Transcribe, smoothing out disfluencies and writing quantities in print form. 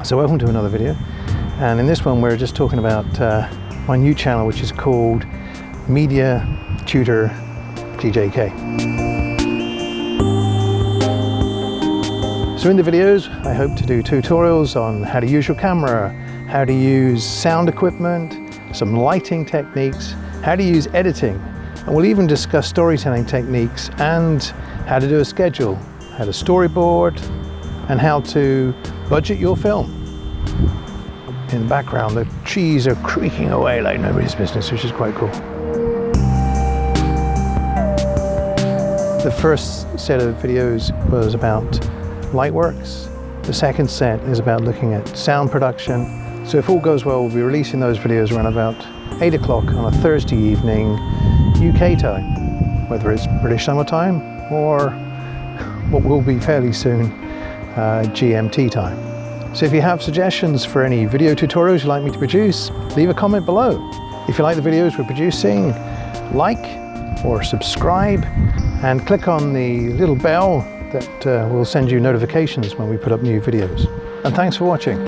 So welcome to another video, and in this one we're just talking about my new channel, which is called Media-TutorGJK. So in the videos I hope to do tutorials on how to use your camera, how to use sound equipment, some lighting techniques, how to use editing, and we'll even discuss storytelling techniques and how to do a schedule, how to storyboard, and how to budget your film. In the background, the trees are creaking away like nobody's business, which is quite cool. The first set of videos was about Lightworks. The second set is about looking at sound production. So if all goes well, we'll be releasing those videos around about 8 o'clock on a Thursday evening, UK time, whether it's British Summer Time or what will be fairly soon, GMT time. So if you have suggestions for any video tutorials you'd like me to produce, leave a comment below. If you like the videos we're producing, like or subscribe and click on the little bell that will send you notifications when we put up new videos. And thanks for watching.